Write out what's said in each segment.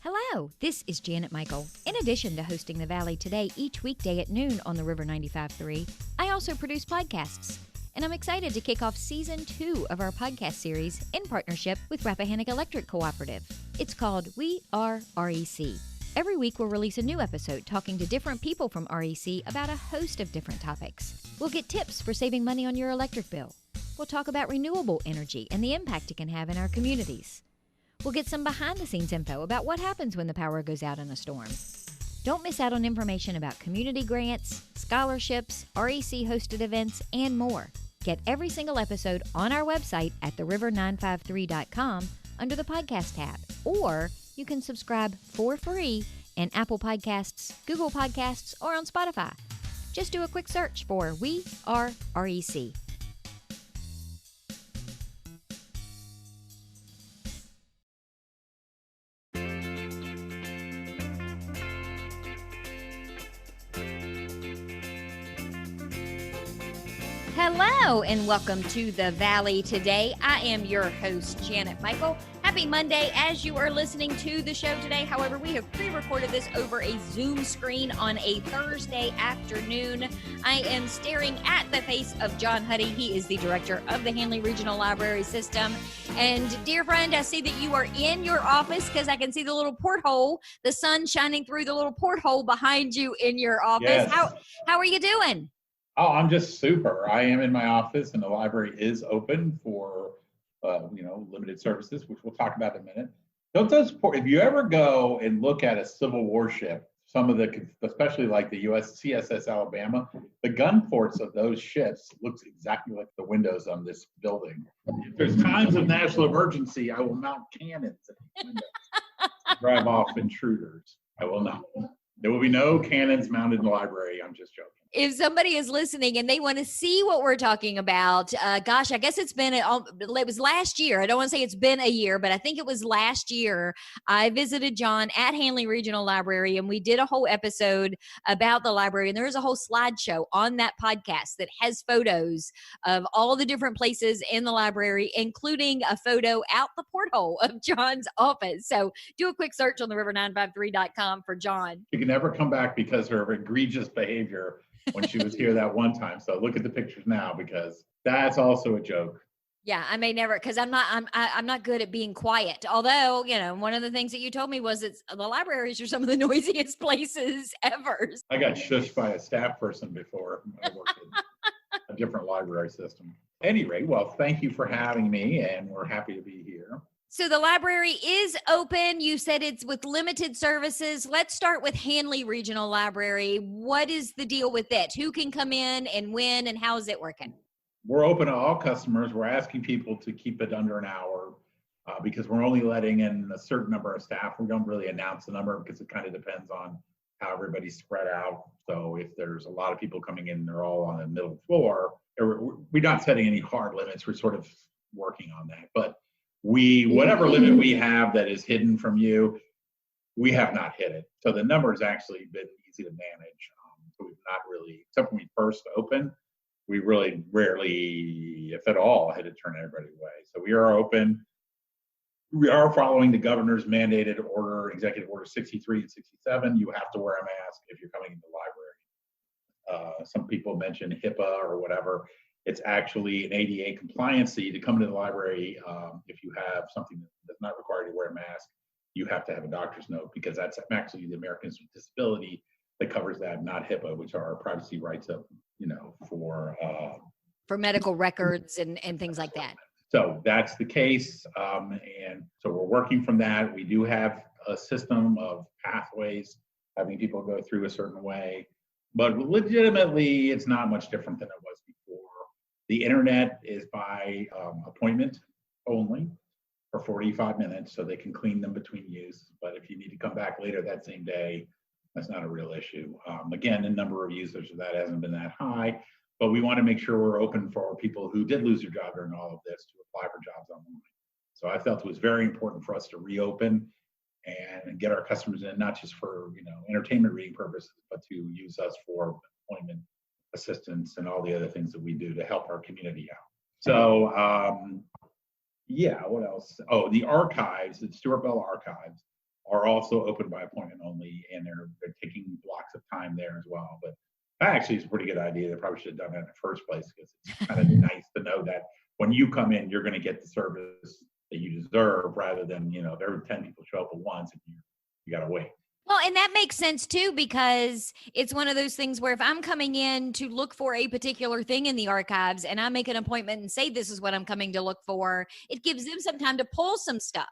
Hello, this is Janet Michael. In addition to hosting The Valley Today each weekday at noon on the River 95.3, I also produce podcasts. And I'm excited to kick off Season 2 of our podcast series in partnership with Rappahannock Electric Cooperative. It's called We Are REC. Every week we'll release a new episode talking to different people from REC about a host of different topics. We'll get tips for saving money on your electric bill. We'll talk about renewable energy and the impact it can have in our communities. We'll get some behind-the-scenes info about what happens when the power goes out in a storm. Don't miss out on information about community grants, scholarships, REC-hosted events, and more. Get every single episode on our website at theriver953.com under the podcast tab, or you can subscribe for free in Apple Podcasts, Google Podcasts, or on Spotify. Just do a quick search for We Are REC. Hello and welcome to The Valley Today. I am your host, Janet Michael. Happy Monday as you are listening to the show today. However, we have pre-recorded this over a Zoom screen on a Thursday afternoon. I am staring at the face of John Huddy. He is the director of the Handley Regional Library System. And dear friend, I see that you are in your office because I can see the little porthole, the sun shining through the little porthole behind you in your office. Yes. How are you doing? Oh, I'm just super. I am in my office and the library is open for, limited services, which we'll talk about in a minute. If you ever go and look at a Civil War ship, some of the, especially like the CSS Alabama, the gun ports of those ships looks exactly like the windows on this building. If there's times of national emergency, I will mount cannons at the windows to drive off intruders. I will not. There will be no cannons mounted in the library. I'm just joking. If somebody is listening and they want to see what we're talking about, I guess it was last year. I don't want to say it's been a year, but I think it was last year. I visited John at Handley Regional Library and we did a whole episode about the library. And there is a whole slideshow on that podcast that has photos of all the different places in the library, including a photo out the porthole of John's office. So do a quick search on the river953.com for John. She can never come back because of her egregious behavior when she was here that one time. So look at the pictures now because that's also a joke. Yeah, I may never, because I'm not good at being quiet. Although, one of the things that you told me was that the libraries are some of the noisiest places ever. I got shushed by a staff person before. I worked in a different library system. Anyway, well, thank you for having me, and we're happy to be here. So the library is open. You said it's with limited services. Let's start with Handley Regional Library. What is the deal with it? Who can come in and when, and how is it working? We're open to all customers. We're asking people to keep it under an hour because we're only letting in a certain number of staff. We don't really announce the number because it kind of depends on how everybody's spread out. So if there's a lot of people coming in, they're all on the middle floor. We're not setting any hard limits. We're sort of working on that. But whatever limit we have that is hidden from you, we have not hit it. So the number has actually been easy to manage. So we've not really, except when we first opened, we really rarely, if at all, had to turn everybody away. So we are open. We are following the governor's mandated order, Executive Order 63 and 67. You have to wear a mask if you're coming into the library. Some people mention HIPAA or whatever. It's actually an ADA compliancy to come into the library. If you have something that's not required to wear a mask, you have to have a doctor's note because that's actually the Americans with Disability that covers that, not HIPAA, which are our privacy rights of, for medical records and things like that. So that's the case. And so we're working from that. We do have a system of pathways, having people go through a certain way, but legitimately it's not much different than it was before. The internet is by appointment only for 45 minutes, so they can clean them between use. But if you need to come back later that same day, that's not a real issue. Again, the number of users of that hasn't been that high, but we want to make sure we're open for people who did lose their job during all of this to apply for jobs online. So I felt it was very important for us to reopen and get our customers in, not just for entertainment reading purposes, but to use us for employment assistance and all the other things that we do to help our community out. So what else? Oh, the archives, the Stuart Bell Archives, are also open by appointment only, and they're taking blocks of time there as well. But that actually is a pretty good idea. They probably should have done that in the first place, because it's kind of nice to know that when you come in, you're going to get the service that you deserve, rather than, there are 10 people show up at once and you got to wait. Well, and that makes sense too, because it's one of those things where if I'm coming in to look for a particular thing in the archives and I make an appointment and say this is what I'm coming to look for, it gives them some time to pull some stuff.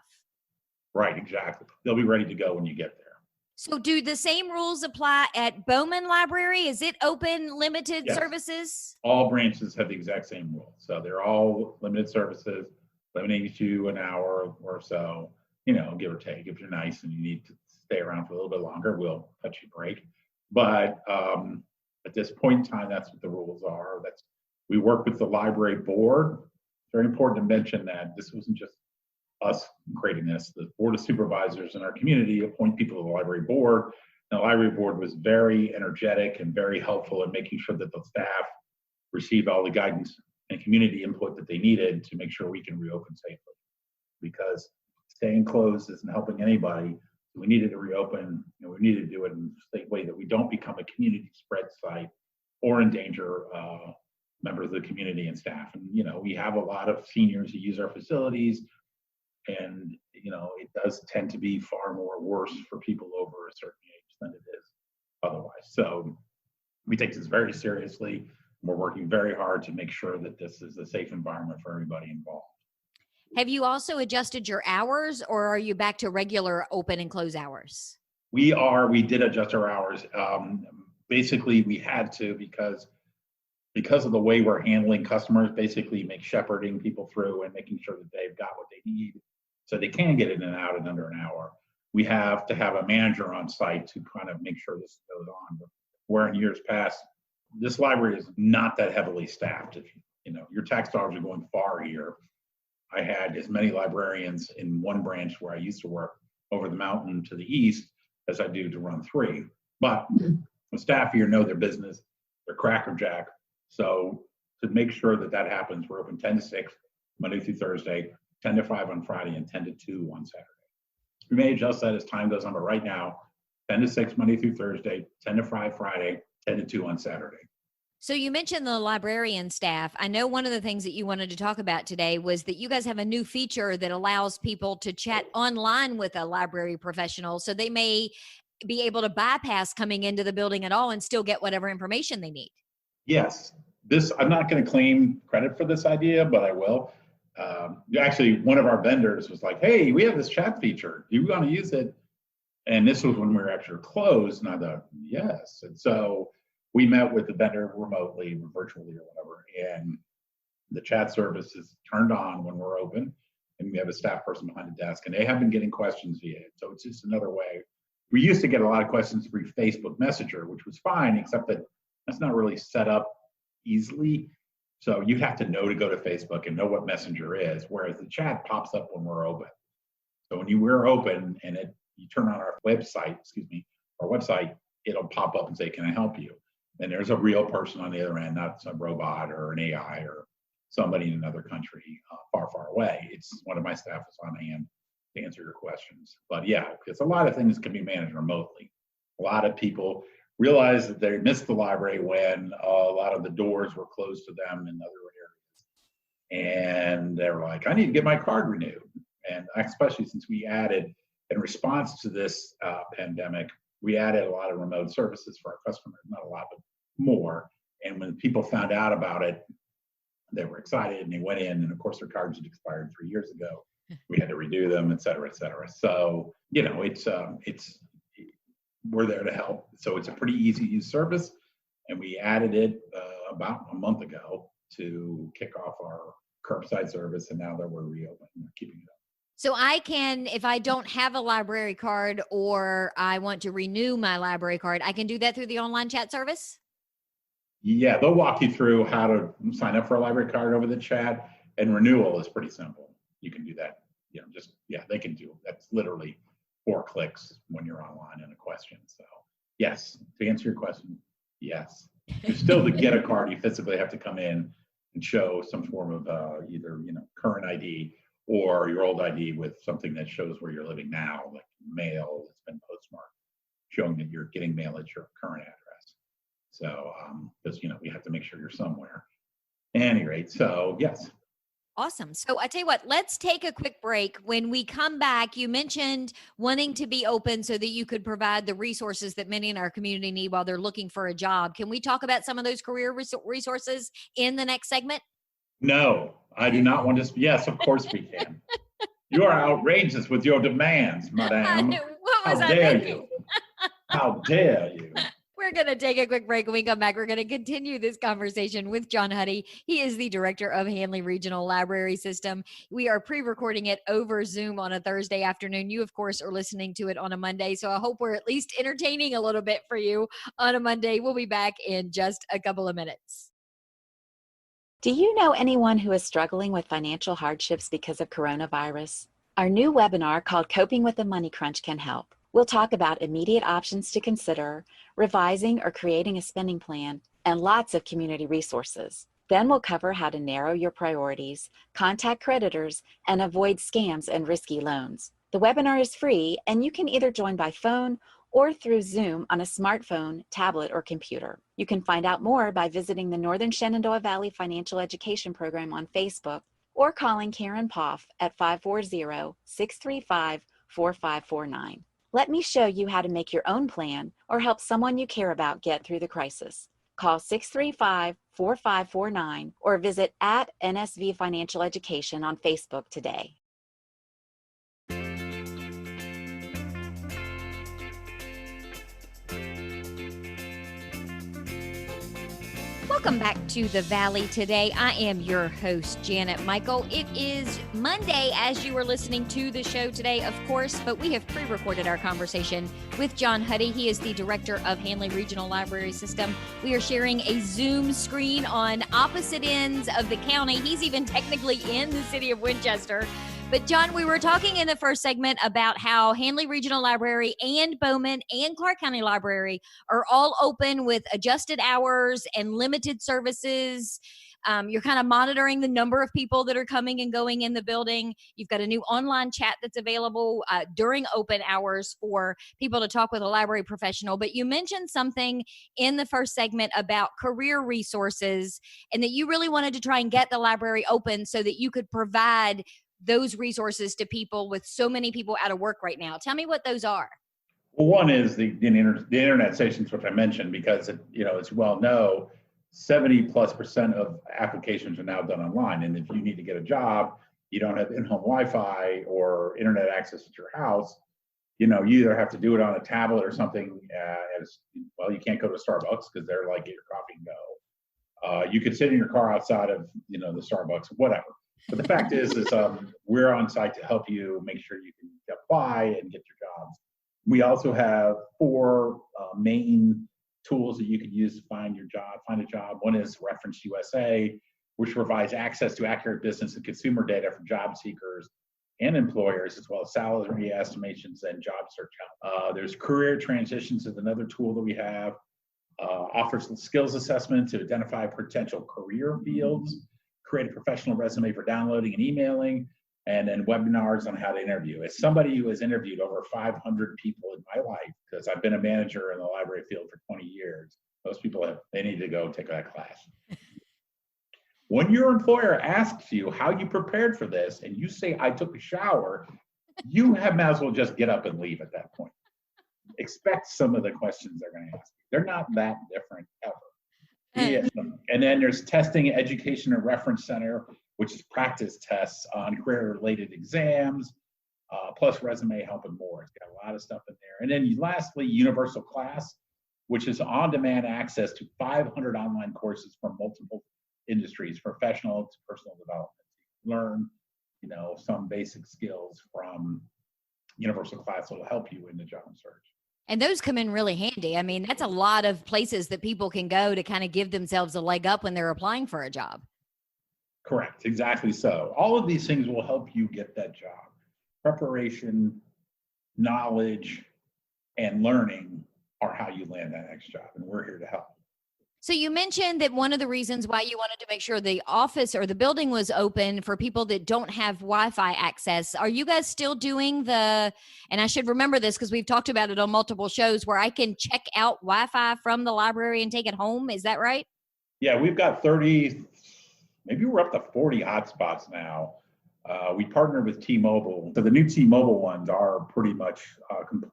Right, exactly. They'll be ready to go when you get there. So do the same rules apply at Bowman Library? Is it open, limited Yes. services? All branches have the exact same rules. So they're all limited services, limiting to an hour or so, give or take. If you're nice and you need to stay around for a little bit longer, we'll let you break. But at this point in time, that's what the rules are. We work with the library board. It's very important to mention that this wasn't just us creating this. The board of supervisors in our community appoint people to the library board. And the library board was very energetic and very helpful in making sure that the staff received all the guidance and community input that they needed to make sure we can reopen safely. Because staying closed isn't helping anybody. We needed to reopen, we needed to do it in a safe way that we don't become a community spread site or endanger members of the community and staff. And, we have a lot of seniors who use our facilities, and, it does tend to be far more worse for people over a certain age than it is otherwise. So we take this very seriously. We're working very hard to make sure that this is a safe environment for everybody involved. Have you also adjusted your hours, or are you back to regular open and close hours? We did adjust our hours. Basically, we had to, because of the way we're handling customers, basically shepherding people through and making sure that they've got what they need so they can get in and out in under an hour. We have to have a manager on site to kind of make sure this goes on. Where in years past, this library is not that heavily staffed. If your tax dollars are going far here. I had as many librarians in one branch where I used to work over the mountain to the east as I do to run 3. But the staff here know their business. They're crackerjack. So to make sure that happens, we're open 10 to 6, Monday through Thursday, 10 to 5 on Friday, and 10 to 2 on Saturday. We may adjust that as time goes on, but right now, 10 to 6 Monday through Thursday, 10 to 5 Friday, 10 to 2 on Saturday. So you mentioned the librarian staff. I know one of the things that you wanted to talk about today was that you guys have a new feature that allows people to chat online with a library professional, so they may be able to bypass coming into the building at all and still get whatever information they need. Yes. I'm not going to claim credit for this idea, but I will. Actually, one of our vendors was like, hey, we have this chat feature. Do you want to use it? And this was when we were actually closed, and I thought, yes. And so we met with the vendor remotely, virtually or whatever, and the chat service is turned on when we're open, and we have a staff person behind the desk, and they have been getting questions via it. So it's just another way. We used to get a lot of questions through Facebook Messenger, which was fine, except that that's not really set up easily. So you have to know to go to Facebook and know what Messenger is, whereas the chat pops up when we're open. So when we're open and you turn on our website, it'll pop up and say, can I help you? And there's a real person on the other end, not some robot or an AI or somebody in another country far, far away. It's one of my staff is on hand to answer your questions. But yeah, because a lot of things can be managed remotely. A lot of people realized that they missed the library when a lot of the doors were closed to them in other areas. And they were like, I need to get my card renewed. And especially since we added, in response to this pandemic, we added a lot of remote services for our customers, not a lot, but more. And when people found out about it, they were excited and they went in, and of course their cards had expired 3 years ago. We had to redo them, et cetera, et cetera. So, we're there to help. So it's a pretty easy to use service. And we added it about a month ago to kick off our curbside service. And now that we're reopened, we're keeping it up. So I can, if I don't have a library card or I want to renew my library card, I can do that through the online chat service? Yeah, they'll walk you through how to sign up for a library card over the chat, and renewal is pretty simple. You can do that, they can do it. That's literally 4 clicks when you're online in a question. So yes, to answer your question, yes. Still to get a card, you physically have to come in and show some form of either current ID or your old ID with something that shows where you're living now, like mail that's been postmarked, showing that you're getting mail at your current address. So, because we have to make sure you're somewhere. At any rate, so yes. Awesome. So I tell you what, let's take a quick break. When we come back, you mentioned wanting to be open so that you could provide the resources that many in our community need while they're looking for a job. Can we talk about some of those career resources in the next segment? No, I do not want to. Yes, of course we can. You are outrageous with your demands, madame. What was How I dare thinking? you? How dare you? We're going to take a quick break. When we come back, we're going to continue this conversation with John Huddy. He is the director of Handley Regional Library System. We are pre-recording it over Zoom on a Thursday afternoon. You, of course, are listening to it on a Monday. So I hope we're at least entertaining a little bit for you on a Monday. We'll be back in just a couple of minutes. Do you know anyone who is struggling with financial hardships because of coronavirus? Our new webinar called Coping with the Money Crunch can help. We'll talk about immediate options to consider, revising or creating a spending plan, and lots of community resources. Then we'll cover how to narrow your priorities, contact creditors, and avoid scams and risky loans. The webinar is free, and you can either join by phone or through Zoom on a smartphone, tablet, or computer. You can find out more by visiting the Northern Shenandoah Valley Financial Education Program on Facebook or calling Karen Poff at 540-635-4549. Let me show you how to make your own plan or help someone you care about get through the crisis. Call 635-4549 or visit at NSV Financial Education on Facebook today. Welcome back to the Valley today. I am your host, Janet Michael. It is Monday as you are listening to the show today, of course, but we have pre-recorded our conversation with John Huddy. He is the director of Handley Regional Library System. We are sharing a Zoom screen on opposite ends of the county. He's even technically in the city of Winchester. But John, we were talking in the first segment about how Handley Regional Library and Bowman and Clark County Library are all open with adjusted hours and limited services. You're kind of monitoring the number of people that are coming and going in the building. You've got a new online chat that's available during open hours for people to talk with a library professional. But you mentioned something in the first segment about career resources and that you really wanted to try and get the library open so that you could provide those resources to people with so many people out of work right now. Tell me what those are. Well, one is the internet stations, which I mentioned, because it's well known 70+% of applications are now done online. And if you need to get a job, you don't have in-home Wi-Fi or internet access at your house, you either have to do it on a tablet or something. You can't go to Starbucks because they're like, get your coffee and go. You could sit in your car outside of the Starbucks, whatever. But the fact is we're on site to help you make sure you can apply and get your jobs. We also have 4 main tools that you can use to find a job. One is Reference USA, which provides access to accurate business and consumer data for job seekers and employers, as well as salary estimations and job search help. There's Career Transitions is another tool that we have. Offers skills assessment to identify potential career fields, create a professional resume for downloading and emailing, and then webinars on how to interview. As somebody who has interviewed over 500 people in my life, because I've been a manager in the library field for 20 years, most people they need to go take that class. When your employer asks you how you prepared for this, and you say, I took a shower, you might as well just get up and leave at that point. Expect some of the questions they're going to ask you. They're not that different ever. Yes. And then there's Testing, Education, and Reference Center, which is practice tests on career-related exams, plus resume help and more. It's got a lot of stuff in there. And then lastly, Universal Class, which is on-demand access to 500 online courses from multiple industries, professional to personal development. Learn, some basic skills from Universal Class that will help you in the job search. And those come in really handy. I mean, that's a lot of places that people can go to kind of give themselves a leg up when they're applying for a job. Correct, exactly so. All of these things will help you get that job. Preparation, knowledge, and learning are how you land that next job, and we're here to help. So you mentioned that one of the reasons why you wanted to make sure the office or the building was open for people that don't have Wi-Fi access. Are you guys still doing and I should remember this because we've talked about it on multiple shows, where I can check out Wi-Fi from the library and take it home? Is that right? Yeah, we've got 30, maybe we're up to 40 hotspots now. We partnered with T-Mobile. So the new T-Mobile ones are pretty much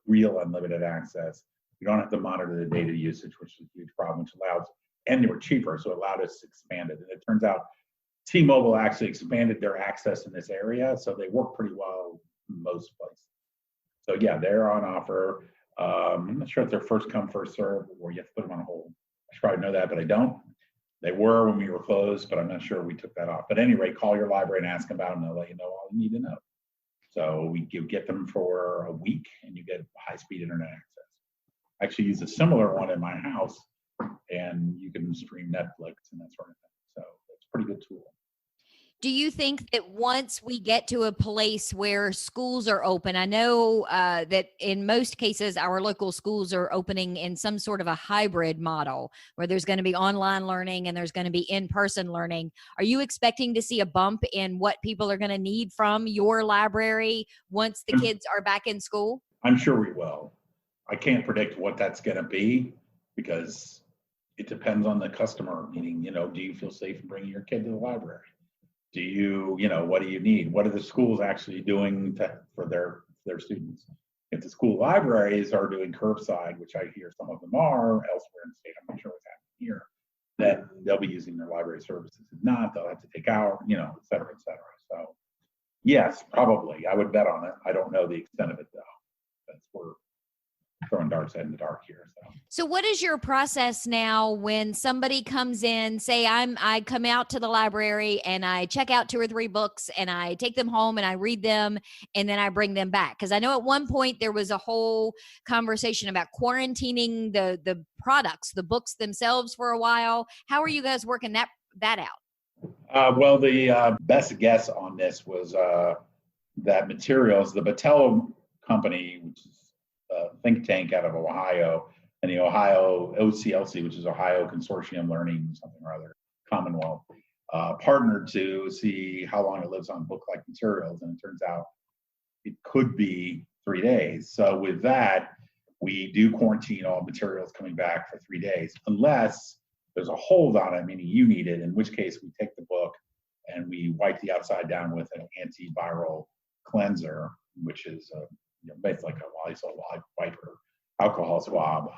real unlimited access. You don't have to monitor the data usage, which is a huge problem, which allows, and they were cheaper, so it allowed us to expand it. And it turns out T-Mobile actually expanded their access in this area, so they work pretty well in most places. So yeah, they're on offer. I'm not sure if they're first come, first serve, or you have to put them on hold. I should probably know that, but I don't. They were when we were closed, but I'm not sure we took that off. But at any rate, call your library and ask about them, and they'll let you know all you need to know. So you get them for a week, and you get high-speed internet access. I actually use a similar one in my house, and you can stream Netflix and that sort of thing. So it's a pretty good tool. Do you think that once we get to a place where schools are open, I know that in most cases, our local schools are opening in some sort of a hybrid model where there's going to be online learning and there's going to be in-person learning. Are you expecting to see a bump in what people are going to need from your library once the kids are back in school? I'm sure we will. I can't predict what that's going to be because it depends on the customer. Meaning, do you feel safe in bringing your kid to the library? Do you, what do you need? What are the schools actually doing for their students? If the school libraries are doing curbside, which I hear some of them are elsewhere in the state, I'm not sure what's happening here, then they'll be using their library services. If not, they'll have to take out, et cetera, et cetera. So yes, probably. I would bet on it. I don't know the extent of it though. We're throwing darts in the dark here. So what is your process now when somebody comes in, say I come out to the library and I check out 2 or 3 books and I take them home and I read them and then I bring them back? Because I know at one point there was a whole conversation about quarantining the products, the books themselves for a while. How are you guys working that out? Well, the best guess on this was that materials, the Battelle company, which is a think tank out of Ohio, and the Ohio OCLC, which is Ohio Consortium Learning something or other, Commonwealth, partnered to see how long it lives on book-like materials, and it turns out it could be 3 days. So with that, we do quarantine all materials coming back for 3 days, unless there's a hold on it, meaning you need it, in which case we take the book and we wipe the outside down with an antiviral cleanser, which is basically like a Lysol wiper, alcohol swab.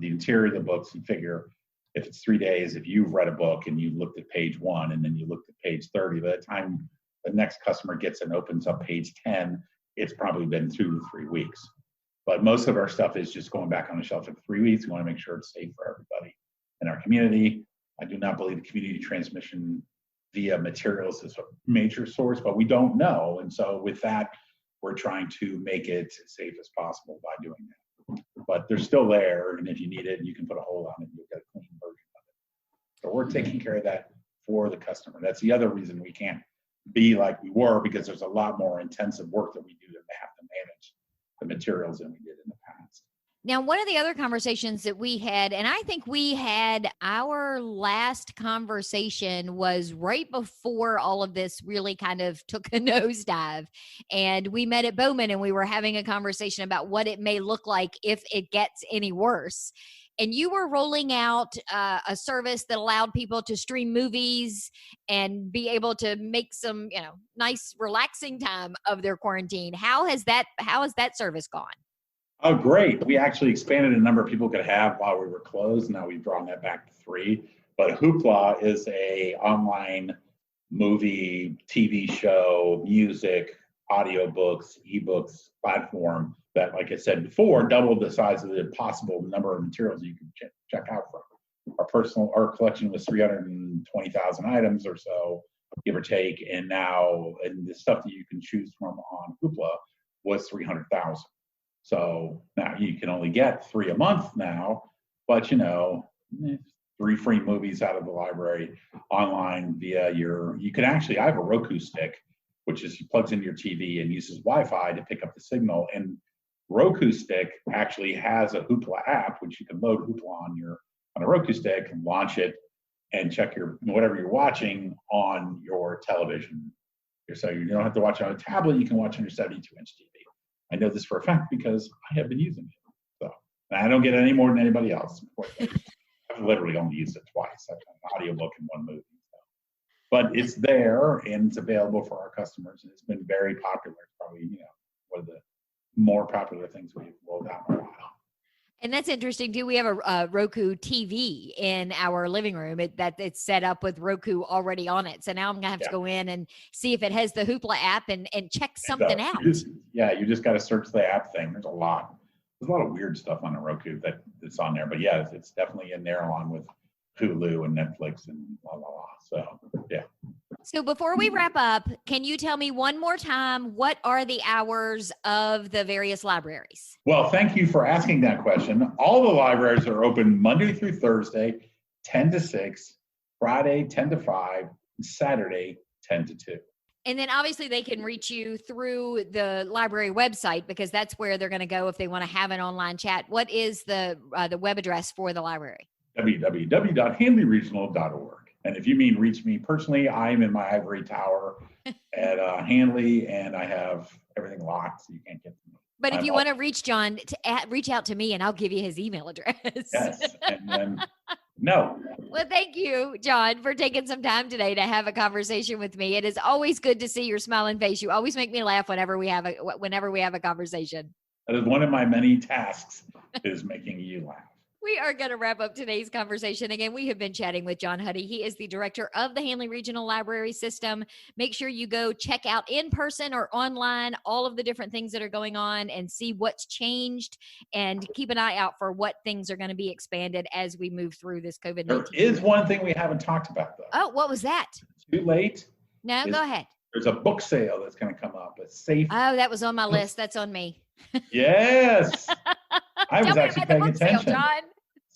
The interior of the books, you figure if it's 3 days, if you've read a book and you looked at page 1 and then you looked at page 30, by the time the next customer gets and opens up page 10, it's probably been 2 to 3 weeks. But most of our stuff is just going back on the shelf for 3 weeks. We want to make sure it's safe for everybody in our community. I do not believe community transmission via materials is a major source, but we don't know. And so with that, we're trying to make it as safe as possible by doing that. But they're still there, and if you need it, you can put a hold on it, and you'll get a clean version of it. So we're taking care of that for the customer. That's the other reason we can't be like we were, because there's a lot more intensive work that we do to have to manage the materials than we did in the past. Now, one of the other conversations that we had, and I think we had our last conversation was right before all of this really kind of took a nosedive. And we met at Bowman and we were having a conversation about what it may look like if it gets any worse. And you were rolling out a service that allowed people to stream movies and be able to make some, nice relaxing time of their quarantine. How has that service gone? Oh, great. We actually expanded the number of people could have while we were closed. Now we've drawn that back to 3. But Hoopla is a online movie, TV show, music, audiobooks, ebooks platform that, like I said before, doubled the size of the possible number of materials you can check out from. Our collection was 320,000 items or so, give or take. And the stuff that you can choose from on Hoopla was 300,000. So now you can only get 3 a month now, but 3 free movies out of the library online via you can actually, I have a Roku stick, which plugs into your TV and uses Wi-Fi to pick up the signal. And Roku stick actually has a Hoopla app, which you can load Hoopla on your on a Roku stick, launch it, and check your whatever you're watching on your television. So you don't have to watch it on a tablet. You can watch on your 72-inch TV. I know this for a fact because I have been using it. So and I don't get any more than anybody else. I've literally only used it twice. I've done an audiobook and one movie. So. But it's there and it's available for our customers. And it's been very popular. It's probably, one of the more popular things we've rolled out in a while. And that's interesting too. We have a Roku TV in our living room it's set up with Roku already on it. So now I'm gonna have to go in and see if it has the Hoopla app and check something out. You just got to search the app thing. There's a lot of weird stuff on the Roku that's on there. But yeah, it's definitely in there along with Hulu and Netflix and blah blah blah. So yeah. So before we wrap up, can you tell me one more time, what are the hours of the various libraries? Well, thank you for asking that question. All the libraries are open Monday through Thursday, 10 to 6, Friday, 10 to 5, and Saturday, 10 to 2. And then obviously they can reach you through the library website because that's where they're going to go if they want to have an online chat. What is the web address for the library? www.handleyregional.org. And if you mean reach me personally, I'm in my ivory tower at Handley, and I have everything locked, so you can't get to me. But if you want to reach John, reach out to me, and I'll give you his email address. Yes, and then no. Well, thank you, John, for taking some time today to have a conversation with me. It is always good to see your smiling face. You always make me laugh whenever we have a conversation. That is one of my many tasks, is making you laugh. We are going to wrap up today's conversation. Again, we have been chatting with John Huddy. He is the director of the Handley Regional Library System. Make sure you go check out in person or online all of the different things that are going on and see what's changed, and keep an eye out for what things are going to be expanded as we move through this COVID-19. There is one thing we haven't talked about, though. Oh, what was that? Too late. No, go ahead. There's a book sale that's going to come up. A safe. Oh, that was on my list. That's on me. Yes. I was actually paying attention. John.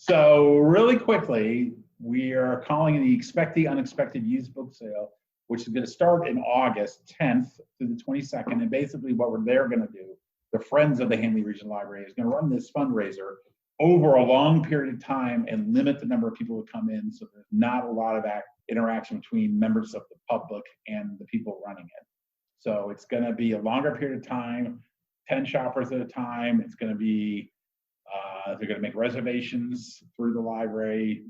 So really quickly, we are calling the Expect the Unexpected Used Book Sale, which is going to start in August 10th through the 22nd. And basically what they're going to do, the Friends of the Handley Regional Library is going to run this fundraiser over a long period of time and limit the number of people who come in, so there's not a lot of interaction between members of the public and the people running it. So it's going to be a longer period of time, 10 shoppers at a time. It's going to be they're going to make reservations through the library,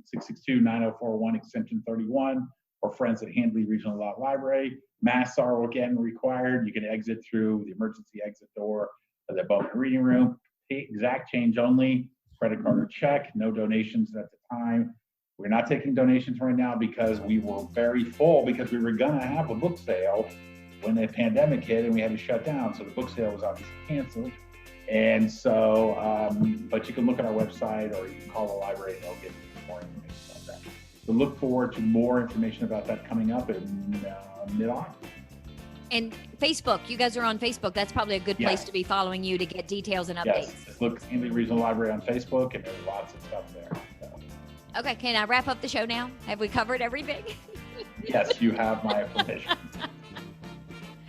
662-9041 extension 31, or friends at Handley Regional Library. Masks are again required. You can exit through the emergency exit door of the Bowman Reading Room. Exact change only, credit card or check, no donations at the time. We're not taking donations right now because we were very full because we were going to have a book sale when the pandemic hit and we had to shut down. So the book sale was obviously canceled. And so, but you can look at our website or you can call the library and they'll give you more information about that. So look forward to more information about that coming up in mid-August. And Facebook, you guys are on Facebook. That's probably a good place to be following you to get details and updates. Yes, just look at Handley Regional Library on Facebook and there's lots of stuff there. So. Okay, can I wrap up the show now? Have we covered everything? Yes, you have my permission.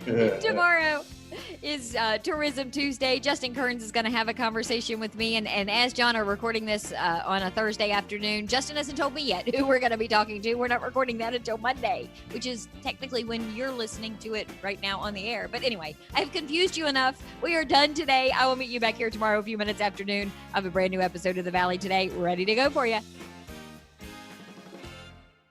Tomorrow is Tourism Tuesday. Justin Kearns is going to have a conversation with me. And as John are recording this on a Thursday afternoon, Justin hasn't told me yet who we're going to be talking to. We're not recording that until Monday, which is technically when you're listening to it right now on the air. But anyway, I've confused you enough. We are done today. I will meet you back here tomorrow, a few minutes after noon. I have a brand new episode of The Valley Today ready to go for you.